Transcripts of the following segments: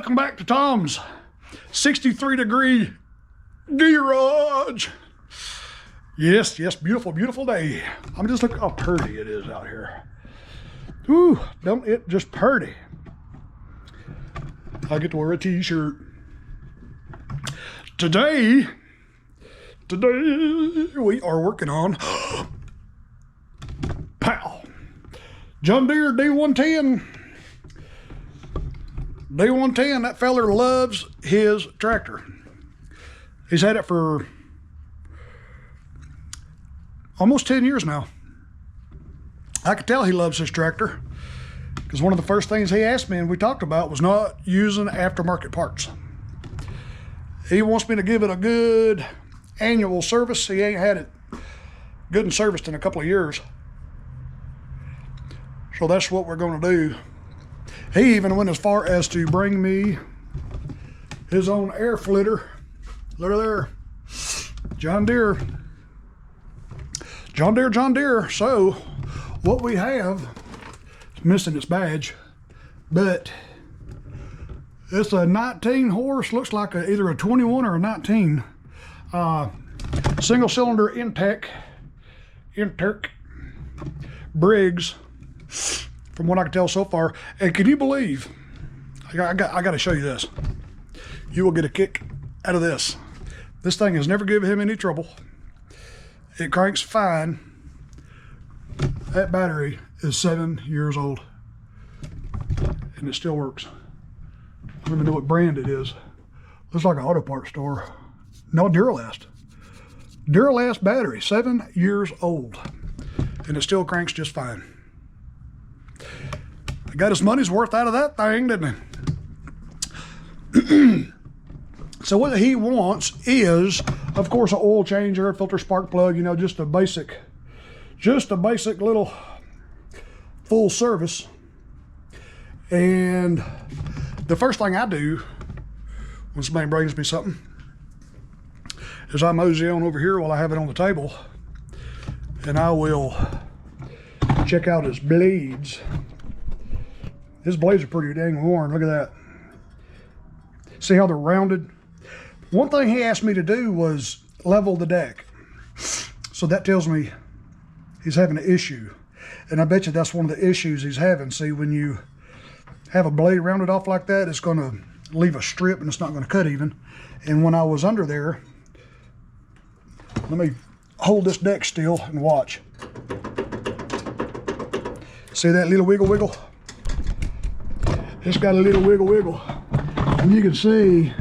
Welcome back to Tom's 63-degree garage. Yes, beautiful, beautiful day. I'm just looking how pretty it is out here. Ooh, don't it just pretty. I get to wear a t-shirt. Today we are working on pow, John Deere D110. D110, that feller loves his tractor. He's had it for almost 10 years now. I could tell he loves his tractor because one of the first things he asked me and we talked about was not using aftermarket parts. He wants me to give it a good annual service. He ain't had it good and serviced in a couple of years. So that's what we're going to do. He even went as far as to bring me his own air flitter. Look at there. John Deere. John Deere, John Deere. So what we have is missing its badge, but it's a 19 horse, looks like either a 21 or a 19. Single cylinder Intec Briggs, from what I can tell so far. And can you believe, I got to show you this. You will get a kick out of this. This thing has never given him any trouble. It cranks fine. That battery is 7 years old and it still works. I don't even know what brand it is. Looks like an auto parts store. No, Duralast. Duralast battery, 7 years old, and it still cranks just fine. He got his money's worth out of that thing, didn't he? So what he wants is, of course, an oil change, air filter, spark plug, you know, just a basic little full service. And the first thing I do when somebody brings me something is I mosey on over here while I have it on the table, and I will check out his blades. His blades are pretty dang worn. Look at that. See how they're rounded? One thing he asked me to do was level the deck. So that tells me he's having an issue. And I bet you that's one of the issues he's having. See, when you have a blade rounded off like that, it's going to leave a strip and it's not going to cut even. And when I was under there, let me hold this deck still and watch. See that little wiggle wiggle? It's got a little wiggle wiggle. And you can see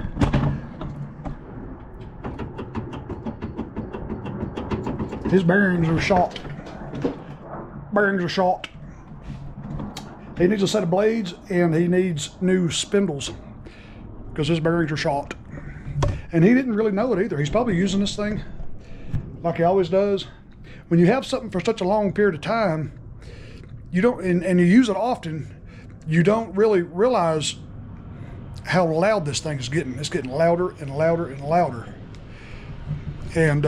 his bearings are shot. Bearings are shot. He needs a set of blades and he needs new spindles because his bearings are shot. And he didn't really know it either. He's probably using this thing like he always does. When you have something for such a long period of time, you don't, and you use it often, you don't really realize how loud this thing is getting. It's getting louder and louder and louder. And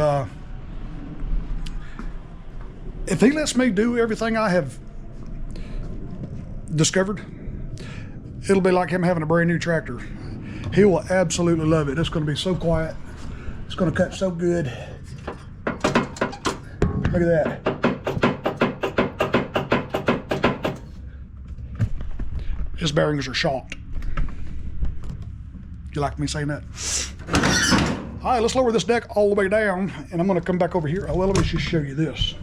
if he lets me do everything I have discovered, it'll be like him having a brand new tractor. He will absolutely love it. It's going to be so quiet. It's going to cut so good. Look at that. His bearings are shot. You like me saying that? All right, let's lower this deck all the way down, and I'm going to come back over here. Well, let me just show you this.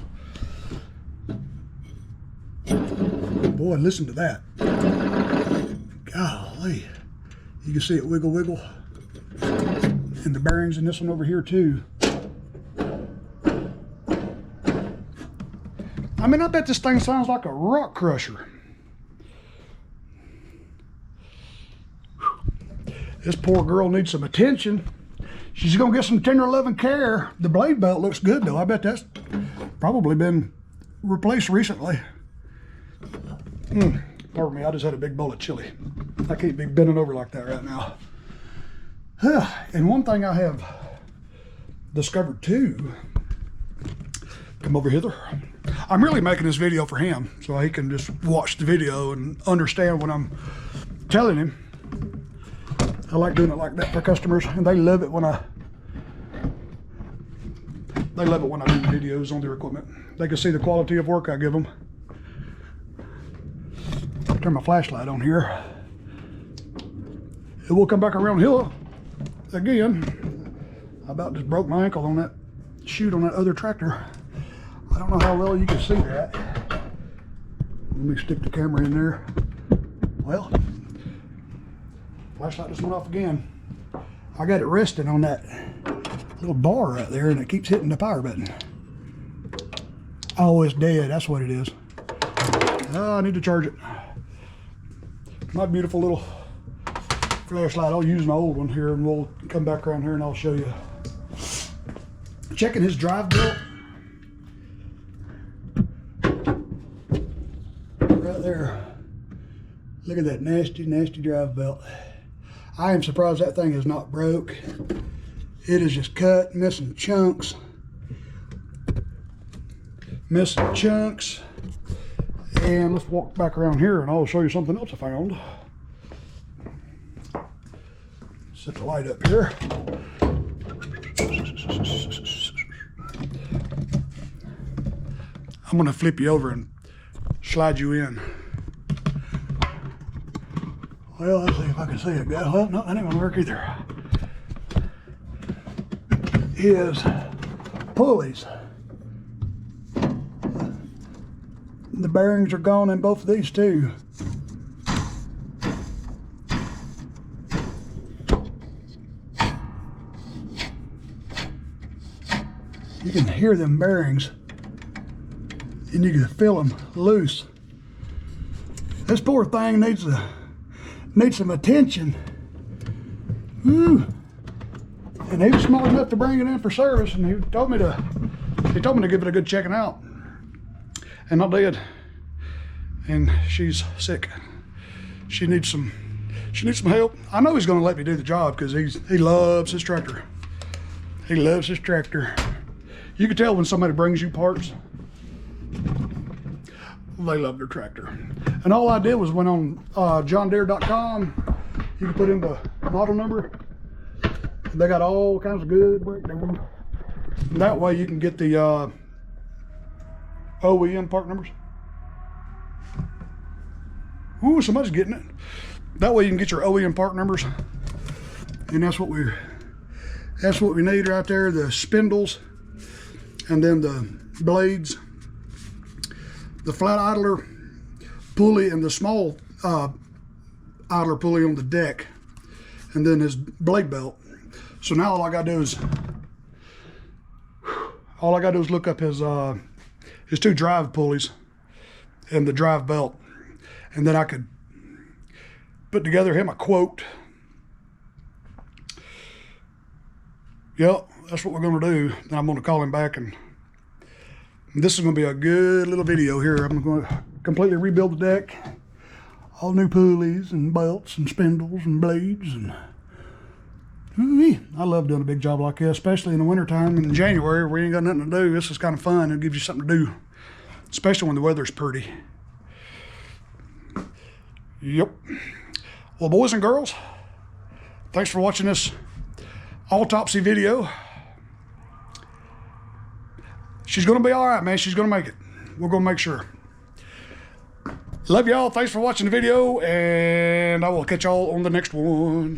Boy, listen to that. Golly. You can see it wiggle, wiggle. And the bearings in this one over here, too. I mean, I bet this thing sounds like a rock crusher. This poor girl needs some attention. She's gonna get some tender loving care. The blade belt looks good though. I bet that's probably been replaced recently. Pardon me, I just had a big bowl of chili. I can't be bending over like that right now. And one thing I have discovered too, come over hither. I'm really making this video for him so he can just watch the video and understand what I'm telling him. I like doing it like that for customers, and they love it when I do videos on their equipment. They can see the quality of work I give them. Turn my flashlight on here. It will come back around hill again. I about just broke my ankle on that chute on that other tractor. I don't know how well you can see that. Let me stick the camera in there. Well, flashlight just went off again. I got it resting on that little bar right there, and it keeps hitting the power button. Oh, it's dead. That's what it is. Oh, I need to charge it. My beautiful little flashlight. I'll use my old one here, and we'll come back around here and I'll show you. Checking his drive belt. Right there. Look at that nasty, nasty drive belt. I am surprised that thing is not broke. It is just cut, missing chunks. Missing chunks. And let's walk back around here and I'll show you something else I found. Set the light up here. I'm gonna flip you over and slide you in. Well, let's see if I can see it. Well, no, that ain't gonna work either. His pulleys. The bearings are gone in both of these too. You can hear them bearings and you can feel them loose. This poor thing needs some attention. Woo. And he was smart enough to bring it in for service, and he told me to give it a good checking out. And I did. And she's sick. She needs some help. I know he's gonna let me do the job because he loves his tractor. He loves his tractor. You can tell when somebody brings you parts, they love their tractor. And all I did was went on JohnDeere.com. You can put in the model number. They got all kinds of good breakdown. That way you can get the OEM part numbers. Ooh, somebody's getting it. That way you can get your OEM part numbers. And that's what we need right there, the spindles, and then the blades, the flat idler pulley, and the small idler pulley on the deck, and then his blade belt. So now all I gotta do is look up his two drive pulleys and the drive belt, and then I could put together him a quote. Yep, that's what we're gonna do. Then I'm gonna call him back, and this is gonna be a good little video here. I'm gonna completely rebuild the deck, all new pulleys and belts and spindles and blades, and I love doing a big job like this, especially in the wintertime. In January, we ain't got nothing to do. This is kind of fun. It gives you something to do, especially when the weather's pretty. Yep. Well, boys and girls, thanks for watching this autopsy video. She's gonna be all right, man. She's gonna make it. We're gonna make sure. Love y'all. Thanks for watching the video, and I will catch y'all on the next one.